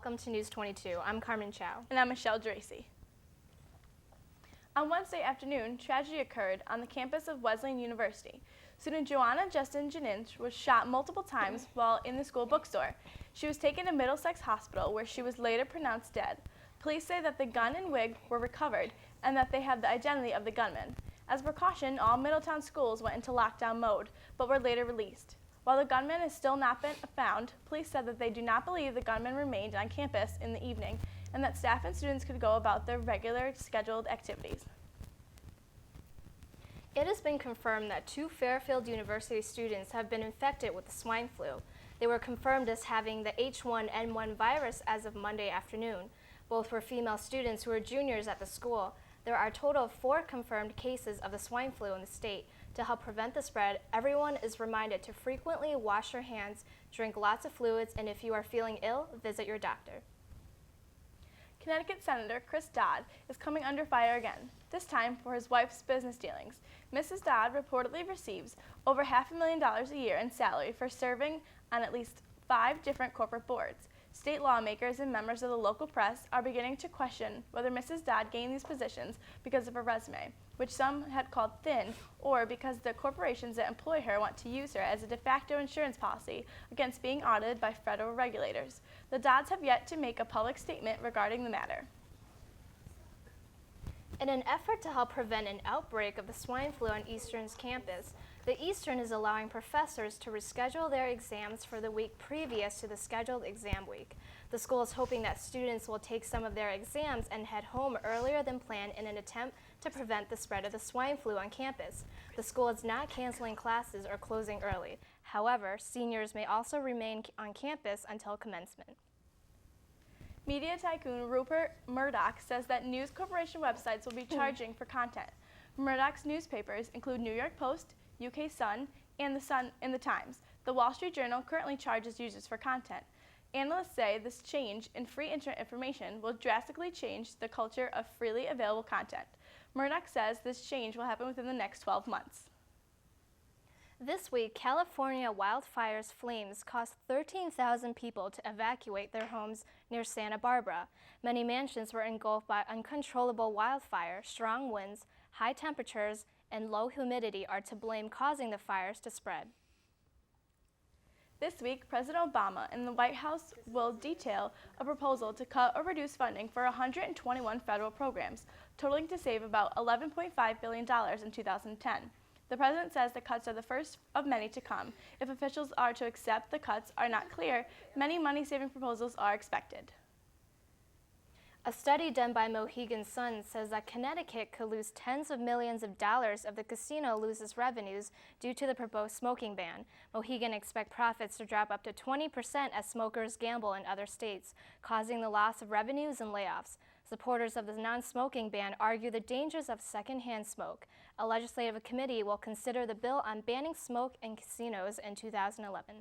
welcome to News 22. I'm Carmen Chow. And I'm Michelle Dracy. On Wednesday afternoon, tragedy occurred on the campus of Wesleyan University. Student Joanna Justin Janich was shot multiple times while in the school bookstore. She was taken to Middlesex Hospital, where she was later pronounced dead. Police say that the gun and wig were recovered and that they have the identity of the gunman. As a precaution, all Middletown schools went into lockdown mode, but were later released. While the gunman has still not been found, police said that they do not believe the gunman remained on campus in the evening and that staff and students could go about their regular scheduled activities. It has been confirmed that 2 Fairfield University students have been infected with the swine flu. They were confirmed as having the H1N1 virus as of Monday afternoon. Both were female students who were juniors at the school. There are a total of 4 confirmed cases of the swine flu in the state. To help prevent the spread, everyone is reminded to frequently wash your hands, drink lots of fluids, and if you are feeling ill, visit your doctor. Connecticut Senator Chris Dodd is coming under fire again, this time for his wife's business dealings. Mrs. Dodd reportedly receives over $500,000 a year in salary for serving on at least 5 different corporate boards. State lawmakers and members of the local press are beginning to question whether Mrs. Dodd gained these positions because of her resume, which some had called thin, or because the corporations that employ her want to use her as a de facto insurance policy against being audited by federal regulators. The Dodds have yet to make a public statement regarding the matter. In an effort to help prevent an outbreak of the swine flu on Eastern's campus, the Eastern is allowing professors to reschedule their exams for the week previous to the scheduled exam week. The school is hoping that students will take some of their exams and head home earlier than planned in an attempt to prevent the spread of the swine flu on campus. The school is not canceling classes or closing early. However, seniors may also remain on campus until commencement. Media tycoon Rupert Murdoch says that News Corporation websites will be charging for content. Murdoch's newspapers include New York Post, UK Sun, and the Times. The Wall Street Journal currently charges users for content. Analysts say this change in free internet information will drastically change the culture of freely available content. Murdoch says this change will happen within the next 12 months. This week, California wildfires flames caused 13,000 people to evacuate their homes near Santa Barbara. Many mansions were engulfed by uncontrollable wildfire. Strong winds, high temperatures, and low humidity are to blame, causing the fires to spread. This week, President Obama and the White House will detail a proposal to cut or reduce funding for 121 federal programs, totaling to save about $11.5 billion in 2010. The president says the cuts are the first of many to come. If officials are to accept the cuts are not clear, many money-saving proposals are expected. A study done by Mohegan Sun says that Connecticut could lose tens of millions of dollars if the casino loses revenues due to the proposed smoking ban. Mohegan expects profits to drop up to 20% as smokers gamble in other states, causing the loss of revenues and layoffs. Supporters of the non-smoking ban argue the dangers of secondhand smoke. A legislative committee will consider the bill on banning smoke in casinos in 2011.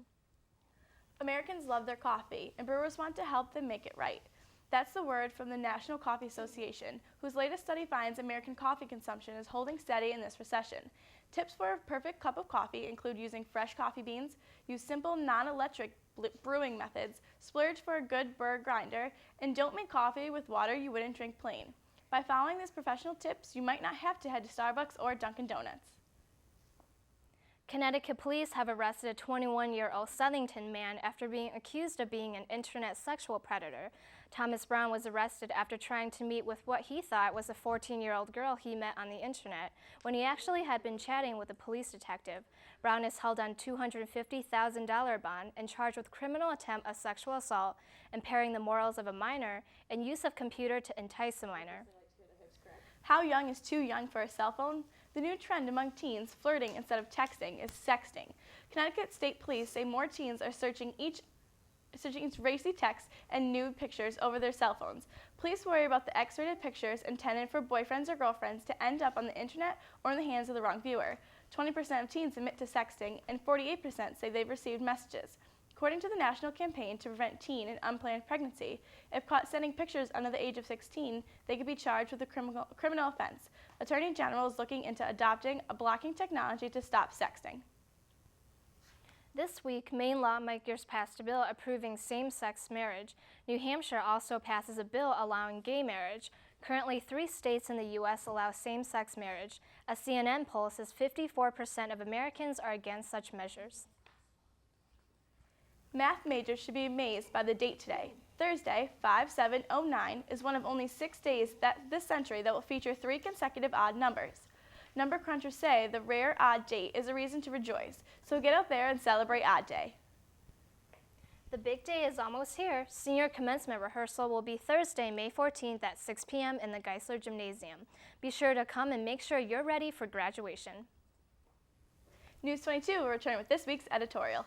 Americans love their coffee, and brewers want to help them make it right. That's the word from the National Coffee Association, whose latest study finds American coffee consumption is holding steady in this recession. Tips for a perfect cup of coffee include using fresh coffee beans, use simple non-electric brewing methods, splurge for a good burr grinder, and don't make coffee with water you wouldn't drink plain. By following these professional tips, you might not have to head to Starbucks or Dunkin' Donuts. Connecticut police have arrested a 21-year-old Southington man after being accused of being an internet sexual predator. Thomas Brown was arrested after trying to meet with what he thought was a 14-year-old girl he met on the internet, when he actually had been chatting with a police detective. Brown is held on $250,000 bond and charged with criminal attempt of sexual assault, impairing the morals of a minor, and use of computer to entice a minor. How young is too young for a cell phone? The new trend among teens flirting instead of texting is sexting. Connecticut State Police say more teens are searching each racy texts and nude pictures over their cell phones. Police worry about the X-rated pictures intended for boyfriends or girlfriends to end up on the internet or in the hands of the wrong viewer. 20% of teens admit to sexting, and 48% say they've received messages. According to the National Campaign to Prevent Teen and Unplanned Pregnancy, if caught sending pictures under the age of 16, they could be charged with a criminal offense. Attorney General is looking into adopting a blocking technology to stop sexting. This week, Maine lawmakers passed a bill approving same-sex marriage. New Hampshire also passes a bill allowing gay marriage. Currently, 3 states in the U.S. allow same-sex marriage. A CNN poll says 54% of Americans are against such measures. Math majors should be amazed by the date today. Thursday, 5/7/09, is one of only 6 days this century that will feature 3 consecutive odd numbers. Number crunchers say the rare odd date is a reason to rejoice, so get out there and celebrate Odd Day. The big day is almost here. Senior commencement rehearsal will be Thursday, May 14th at 6 p.m. in the Geisler Gymnasium. Be sure to come and make sure you're ready for graduation. News 22 will return with this week's editorial.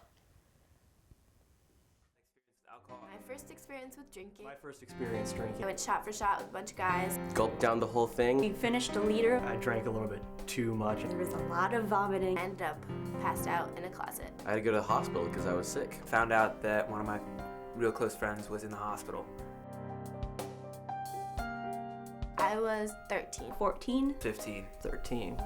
My first experience with drinking. My first experience I drinking. went shot for shot with a bunch of guys. Gulped down the whole thing. We finished a liter. I drank a little bit too much. There was a lot of vomiting. I ended up passed out in a closet. I had to go to the hospital because I was sick. Found out that one of my real close friends was in the hospital. I was 13. 14. 15. 13.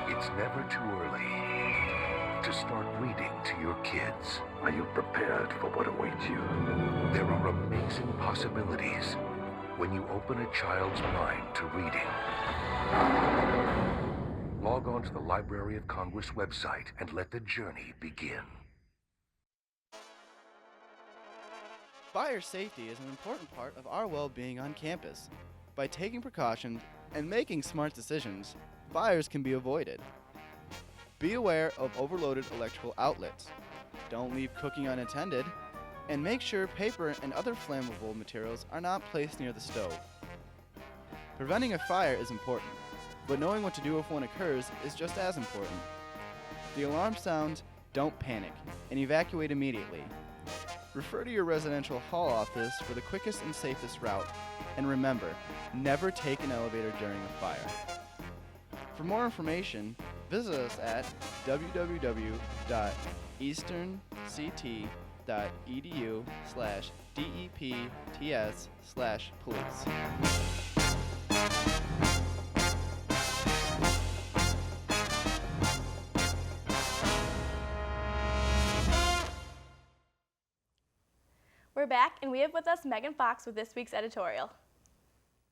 It's never too early to start reading to your kids. Are you prepared for what awaits you? There are amazing possibilities when you open a child's mind to reading. Log on to the Library of Congress website and let the journey begin. Fire safety is an important part of our well-being on campus. By taking precautions and making smart decisions, fires can be avoided. Be aware of overloaded electrical outlets. Don't leave cooking unattended, and make sure paper and other flammable materials are not placed near the stove. Preventing a fire is important, but knowing what to do if one occurs is just as important. The alarm sounds, don't panic, and evacuate immediately. Refer to your residential hall office for the quickest and safest route, and remember, never take an elevator during a fire. For more information, visit us at www.eastern.ct.edu/depts/police. We're back, and we have with us Megan Fox with this week's editorial.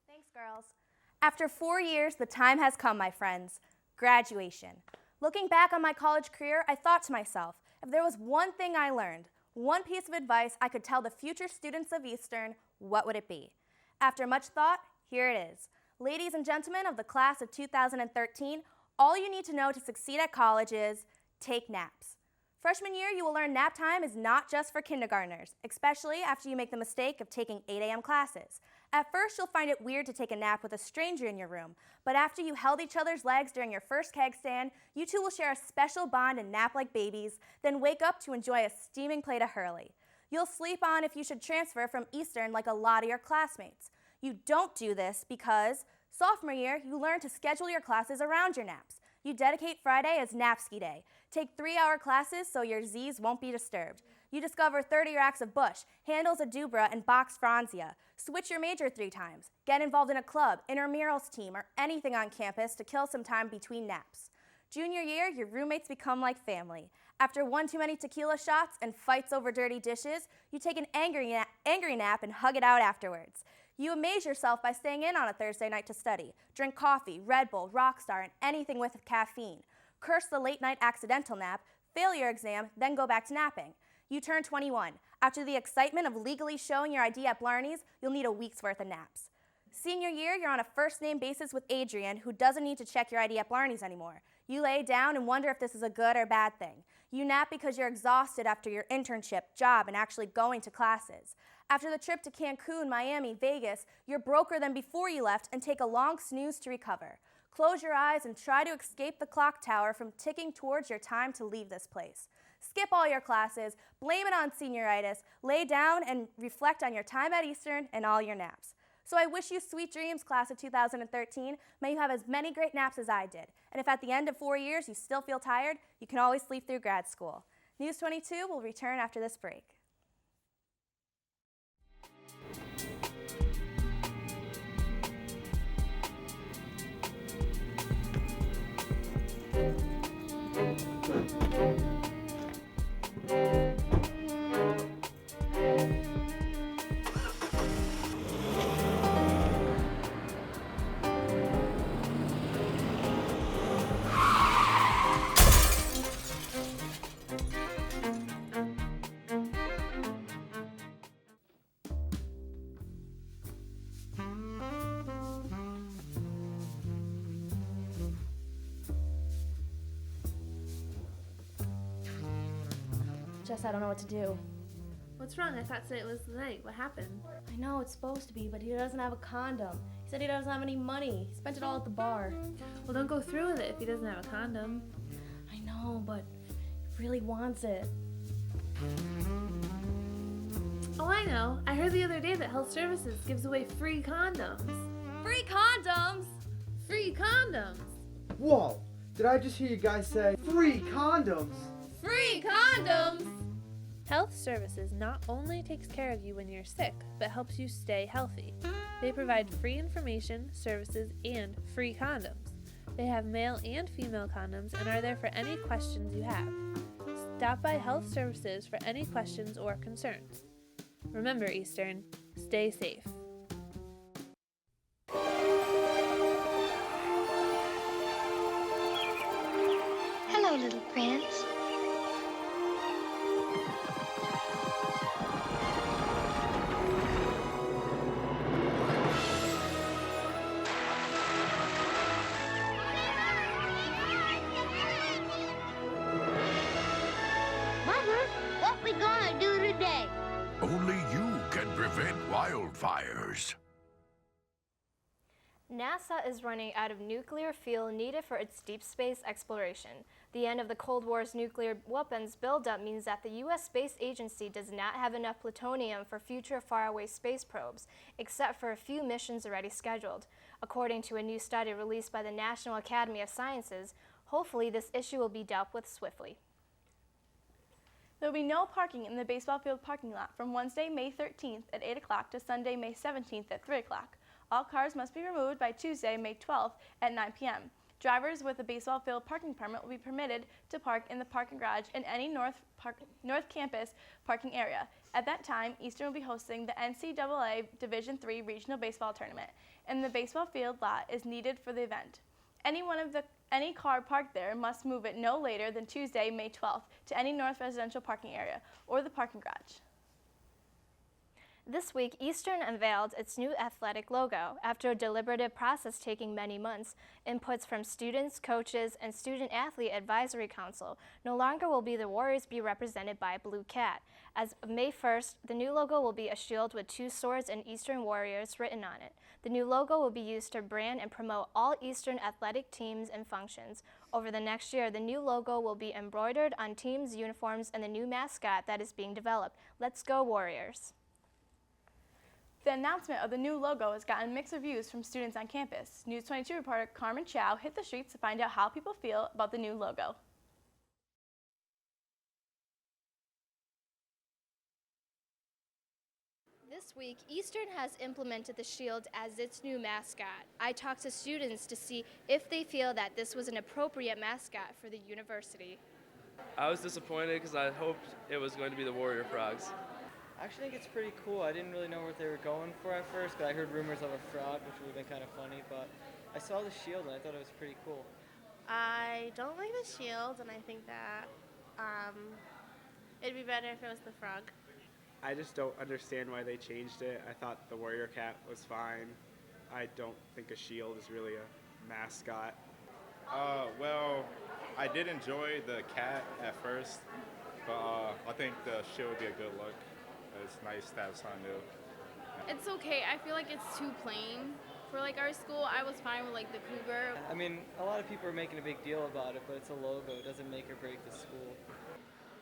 Thanks, girls. After 4 years, the time has come, my friends. Graduation. Looking back on my college career, I thought to myself, if there was one thing I learned, one piece of advice I could tell the future students of Eastern, what would it be? After much thought, here it is. Ladies and gentlemen of the class of 2013, all you need to know to succeed at college is take naps. Freshman year, you will learn nap time is not just for kindergartners, especially after you make the mistake of taking 8 a.m. classes. At first, you'll find it weird to take a nap with a stranger in your room, but after you held each other's legs during your first keg stand, you two will share a special bond and nap like babies, then wake up to enjoy a steaming plate of Hurley. You'll sleep on if you should transfer from Eastern like a lot of your classmates. You don't do this because sophomore year, you learn to schedule your classes around your naps. You dedicate Friday as Napski Day. Take 3-hour classes so your Z's won't be disturbed. You discover 30 racks of Bush, handles of Dubra, and box Franzia. Switch your major 3 times. Get involved in a club, intramurals team, or anything on campus to kill some time between naps. Junior year, your roommates become like family. After one too many tequila shots and fights over dirty dishes, you take an angry nap and hug it out afterwards. You amaze yourself by staying in on a Thursday night to study. Drink coffee, Red Bull, Rockstar, and anything with caffeine. Curse the late night accidental nap, fail your exam, then go back to napping. You turn 21. After the excitement of legally showing your ID at Blarney's, you'll need a week's worth of naps. Senior year, you're on a first-name basis with Adrian, who doesn't need to check your ID at Blarney's anymore. You lay down and wonder if this is a good or bad thing. You nap because you're exhausted after your internship, job, and actually going to classes. After the trip to Cancun, Miami, Vegas, you're broker than before you left and take a long snooze to recover. Close your eyes and try to escape the clock tower from ticking towards your time to leave this place. Skip all your classes, blame it on senioritis, lay down and reflect on your time at Eastern and all your naps. So I wish you sweet dreams, class of 2013. May you have as many great naps as I did. And if at the end of 4 years you still feel tired, you can always sleep through grad school. News 22 will return after this break. Jess, I don't know what to do. What's wrong? I thought today was the night. What happened? I know it's supposed to be, but he doesn't have a condom. He said he doesn't have any money. He spent it all at the bar. Well, don't go through with it if he doesn't have a condom. I know, but he really wants it. Oh, I know. I heard the other day that Health Services gives away free condoms. Free condoms? Free condoms! Whoa! Did I just hear you guys say free condoms? Free condoms! Health Services not only takes care of you when you're sick, but helps you stay healthy. They provide free information, services, and free condoms. They have male and female condoms and are there for any questions you have. Stop by Health Services for any questions or concerns. Remember, Eastern, stay safe. Hello, little prince. Mother, what we gonna do today? Only you can prevent wildfires. NASA is running out of nuclear fuel needed for its deep space exploration. The end of the Cold War's nuclear weapons buildup means that the U.S. Space Agency does not have enough plutonium for future faraway space probes, except for a few missions already scheduled. According to a new study released by the National Academy of Sciences, hopefully this issue will be dealt with swiftly. There will be no parking in the baseball field parking lot from Wednesday, May 13th at 8 o'clock to Sunday, May 17th at 3 o'clock. All cars must be removed by Tuesday, May 12th at 9 p.m. Drivers with a baseball field parking permit will be permitted to park in the parking garage in any North Campus parking area. At that time, Eastern will be hosting the NCAA Division III Regional Baseball Tournament, and the baseball field lot is needed for the event. Any car parked there must move it no later than Tuesday, May 12th to any North residential parking area or the parking garage. This week, Eastern unveiled its new athletic logo after a deliberative process taking many months. Inputs from students, coaches, and Student Athlete Advisory Council no longer will be the Warriors be represented by a blue cat. As of May 1st, the new logo will be a shield with 2 swords and Eastern Warriors written on it. The new logo will be used to brand and promote all Eastern athletic teams and functions. Over the next year, the new logo will be embroidered on teams' uniforms and the new mascot that is being developed. Let's go Warriors! The announcement of the new logo has gotten mixed reviews from students on campus. News 22 reporter Carmen Chow hit the streets to find out how people feel about the new logo. This week, Eastern has implemented the shield as its new mascot. I talked to students to see if they feel that this was an appropriate mascot for the university. I was disappointed because I hoped it was going to be the Warrior Frogs. I actually think it's pretty cool. I didn't really know what they were going for at first, but I heard rumors of a frog, which would have been kind of funny, but I saw the shield and I thought it was pretty cool. I don't like the shield, and I think that it'd be better if it was the frog. I just don't understand why they changed it. I thought the Warrior Cat was fine. I don't think a shield is really a mascot. Well, I did enjoy the cat at first, but I think the shield would be a good look. It's nice to have something new. It's okay. I feel like it's too plain. For like our school, I was fine with like the cougar. I mean, a lot of people are making a big deal about it, but it's a logo. It doesn't make or break the school.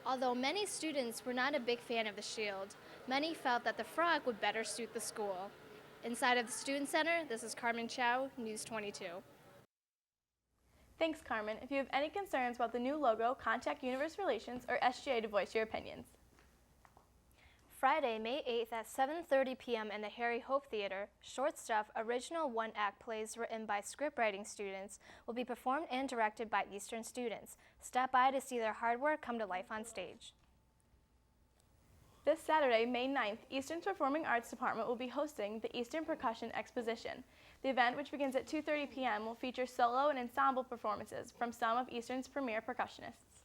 Although many students were not a big fan of the shield, many felt that the frog would better suit the school. Inside of the Student Center, this is Carmen Chow, News 22. Thanks, Carmen. If you have any concerns about the new logo, contact Universe Relations or SGA to voice your opinions. Friday, May 8th at 7:30 p.m. in the Harry Hope Theater, Short Stuff original one-act plays written by scriptwriting students will be performed and directed by Eastern students. Stop by to see their hard work come to life on stage. This Saturday, May 9th, Eastern's Performing Arts Department will be hosting the Eastern Percussion Exposition. The event, which begins at 2:30 p.m., will feature solo and ensemble performances from some of Eastern's premier percussionists.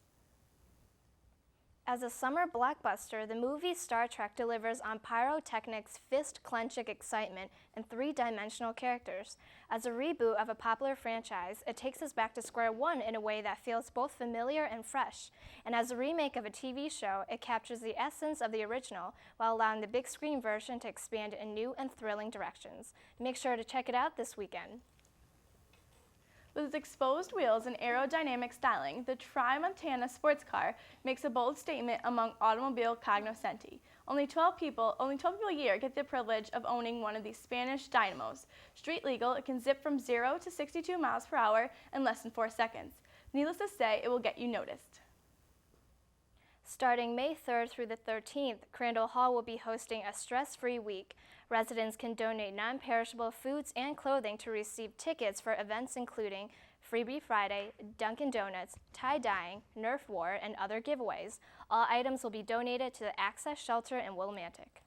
As a summer blockbuster, the movie Star Trek delivers on pyrotechnics, fist-clenching excitement, and three-dimensional characters. As a reboot of a popular franchise, it takes us back to square one in a way that feels both familiar and fresh. And as a remake of a TV show, it captures the essence of the original while allowing the big screen version to expand in new and thrilling directions. Make sure to check it out this weekend. With its exposed wheels and aerodynamic styling, the Tri-Montana sports car makes a bold statement among automobile cognoscenti. Only 12 people a year get the privilege of owning one of these Spanish dynamos. Street legal, it can zip from 0 to 62 miles per hour in less than 4 seconds. Needless to say, it will get you noticed. Starting May 3rd through the 13th, Crandall Hall will be hosting a stress-free week. Residents can donate non-perishable foods and clothing to receive tickets for events including Freebie Friday, Dunkin' Donuts, tie-dyeing, Nerf War, and other giveaways. All items will be donated to the Access Shelter in Willimantic.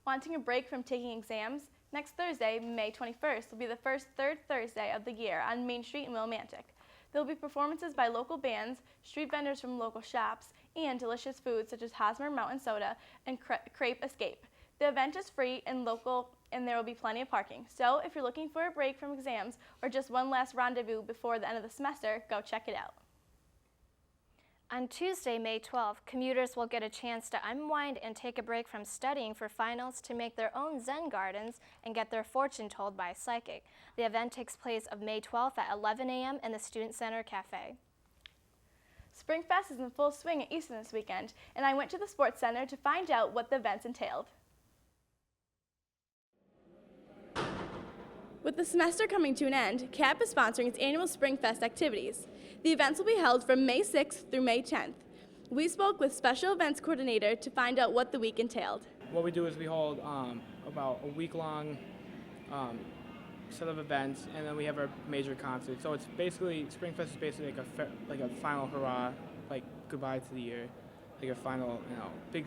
Wanting a break from taking exams? Next Thursday, May 21st, will be the first third Thursday of the year on Main Street in Willimantic. There will be performances by local bands, street vendors from local shops, and delicious foods such as Hosmer Mountain Soda and Crepe Escape. The event is free and local, and there will be plenty of parking. So if you're looking for a break from exams or just one last rendezvous before the end of the semester, go check it out. On Tuesday, May 12th, commuters will get a chance to unwind and take a break from studying for finals to make their own Zen gardens and get their fortune told by a psychic. The event takes place of May 12th at 11 a.m. in the Student Center Cafe. Springfest is in full swing at Easton this weekend, and I went to the Sports Center to find out what the events entailed. With the semester coming to an end, CAP is sponsoring its annual Springfest activities. The events will be held from May 6th through May 10th. We spoke with Special Events Coordinator to find out what the week entailed. What we do is we hold about a week-long set of events, and then we have our major concert. So it's basically, Springfest is basically like a final hurrah, like goodbye to the year, like a final, big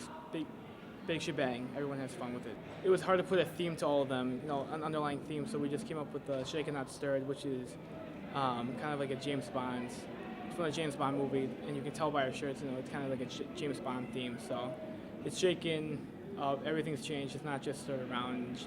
shebang. Everyone has fun with it. It was hard to put a theme to all of them, an underlying theme, so we just came up with the Shaken Not Stirred, which is kind of like a James Bond. It's from a James Bond movie, and you can tell by our shirts, it's kind of like a James Bond theme. So it's shaken, everything's changed. It's not just sort of round,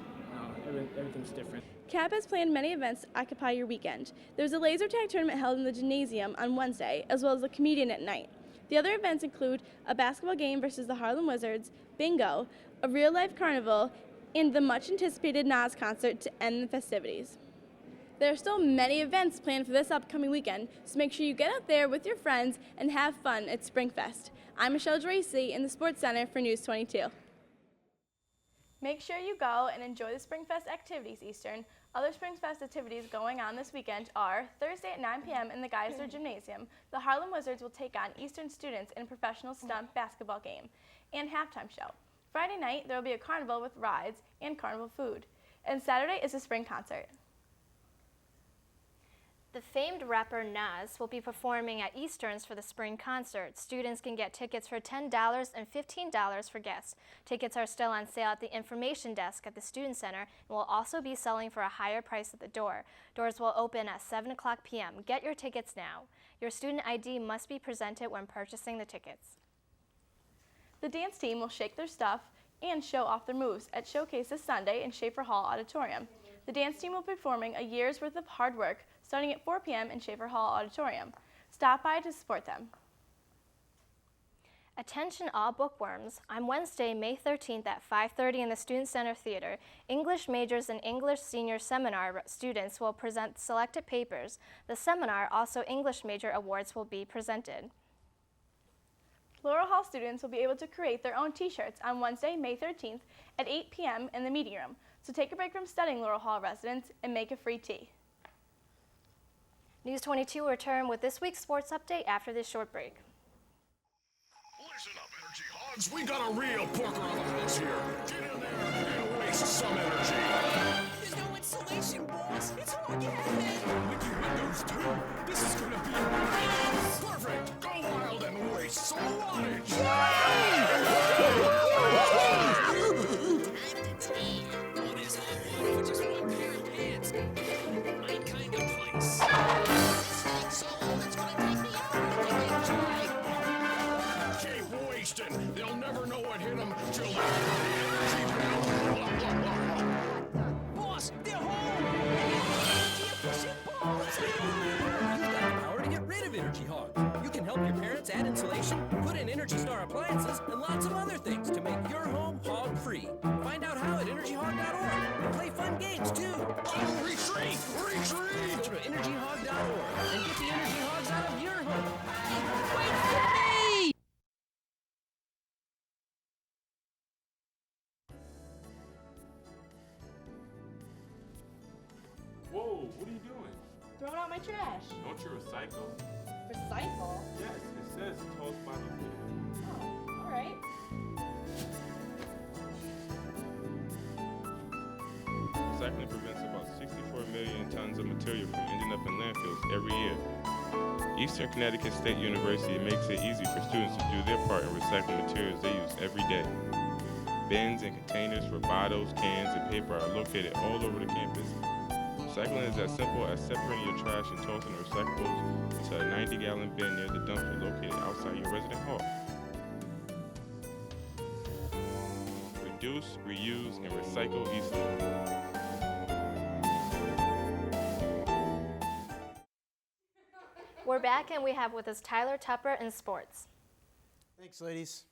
everything's different. CAP has planned many events to occupy your weekend. There's a laser tag tournament held in the gymnasium on Wednesday, as well as a comedian at night. The other events include a basketball game versus the Harlem Wizards, bingo, a real-life carnival, and the much-anticipated Nas concert to end the festivities. There are still many events planned for this upcoming weekend, so make sure you get out there with your friends and have fun at Springfest. I'm Michelle Geraci in the Sports Center for News 22. Make sure you go and enjoy the Springfest activities, Eastern. Other Springfest activities going on this weekend are Thursday at 9 p.m. in the Geisler Gymnasium. The Harlem Wizards will take on Eastern students in a professional stunt basketball game and halftime show. Friday night, there will be a carnival with rides and carnival food. And Saturday is a spring concert. The famed rapper Nas will be performing at Easterns for the spring concert. Students can get tickets for $10 and $15 for guests. Tickets are still on sale at the information desk at the Student Center and will also be selling for a higher price at the door. Doors will open at 7 o'clock p.m. Get your tickets now. Your student ID must be presented when purchasing the tickets. The dance team will shake their stuff and show off their moves at Showcase this Sunday in Schaefer Hall Auditorium. The dance team will be performing a year's worth of hard work starting at 4 p.m. in Schaefer Hall Auditorium. Stop by to support them. Attention all bookworms. On Wednesday, May 13th at 5:30 in the Student Center Theater, English majors and English senior seminar students will present selected papers. The seminar, also English major awards, will be presented. Laurel Hall students will be able to create their own t-shirts on Wednesday, May 13th at 8 p.m. in the meeting room. So take a break from studying, Laurel Hall residents, and make a free tea. News 22 will return with this week's sports update after this short break. Listen up, Energy Hogs. We got a real porker on the house here. Get in there and waste some energy. There's no insulation, boss. It's hard to have With your windows, too. This is gonna be a perfect. Go wild and waste some wattage. Keep wasting. They'll never know what hit them till they hit the energy bill. Boss, they're home! You've got the power to get rid of Energy Hogs. You can help your parents add insulation, put in Energy Star appliances, and lots of other things to make your home hog-free. Find out how at energyhog.org and play fun games, too. Oh, retreat! Retreat! Go to energyhog.org and get the Energy Hogs out of your home. Wait for me! Whoa, what are you doing? Throwing out my trash. Don't you recycle? Recycle? Yes, it says Toast by the Oh, all right. Recycling prevents about 64 million tons of material from ending up in landfills every year. Eastern Connecticut State University makes it easy for students to do their part in recycling materials they use every day. Bins and containers for bottles, cans, and paper are located all over the campus. Recycling is as simple as separating your trash and tossing the recyclables into a 90-gallon bin near the dumpster located outside your resident hall. Reduce, reuse, and recycle Eastern. We're back and we have with us Tyler Tupper in sports. Thanks, ladies.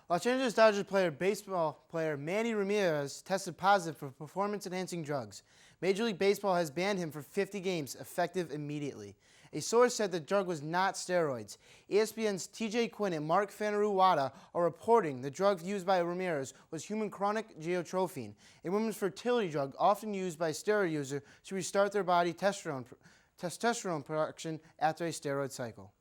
Los Angeles Dodgers baseball player Manny Ramirez tested positive for performance-enhancing drugs. Major League Baseball has banned him for 50 games, effective immediately. A source said the drug was not steroids. ESPN's TJ Quinn and Mark Fanaru-Wada are reporting the drug used by Ramirez was human chronic geotrophine, a woman's fertility drug often used by steroid users to restart their body testosterone production after a steroid cycle.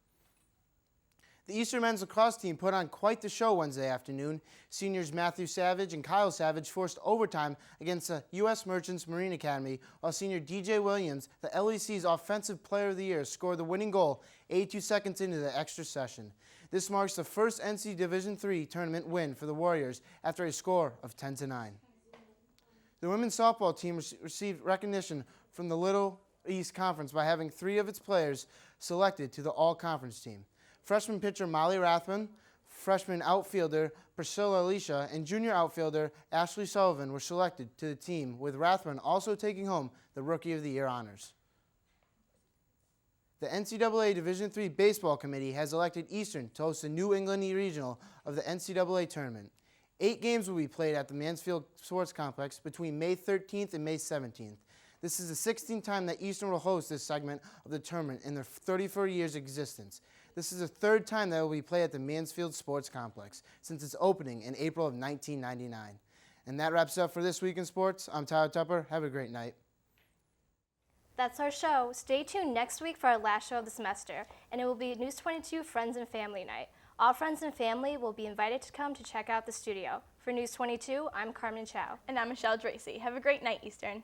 The Eastern men's lacrosse team put on quite the show Wednesday afternoon. Seniors Matthew Savage and Kyle Savage forced overtime against the U.S. Merchants Marine Academy, while senior DJ Williams, the LEC's Offensive Player of the Year, scored the winning goal 82 seconds into the extra session. This marks the first NC Division III tournament win for the Warriors after a score of 10-9. The women's softball team received recognition from the Little East Conference by having 3 of its players selected to the all-conference team. Freshman pitcher Molly Rathman, freshman outfielder Priscilla Alicia, and junior outfielder Ashley Sullivan were selected to the team, with Rathman also taking home the Rookie of the Year honors. The NCAA Division III Baseball Committee has elected Eastern to host the New England Regional of the NCAA Tournament. 8 games will be played at the Mansfield Sports Complex between May 13th and May 17th. This is the 16th time that Eastern will host this segment of the tournament in their 34 years' existence. This is the 3rd time that it will be played at the Mansfield Sports Complex since its opening in April of 1999. And that wraps up for this week in sports. I'm Tyler Tupper. Have a great night. That's our show. Stay tuned next week for our last show of the semester, and it will be News 22 Friends and Family Night. All friends and family will be invited to come to check out the studio. For News 22, I'm Carmen Chow. And I'm Michelle Dracy. Have a great night, Eastern.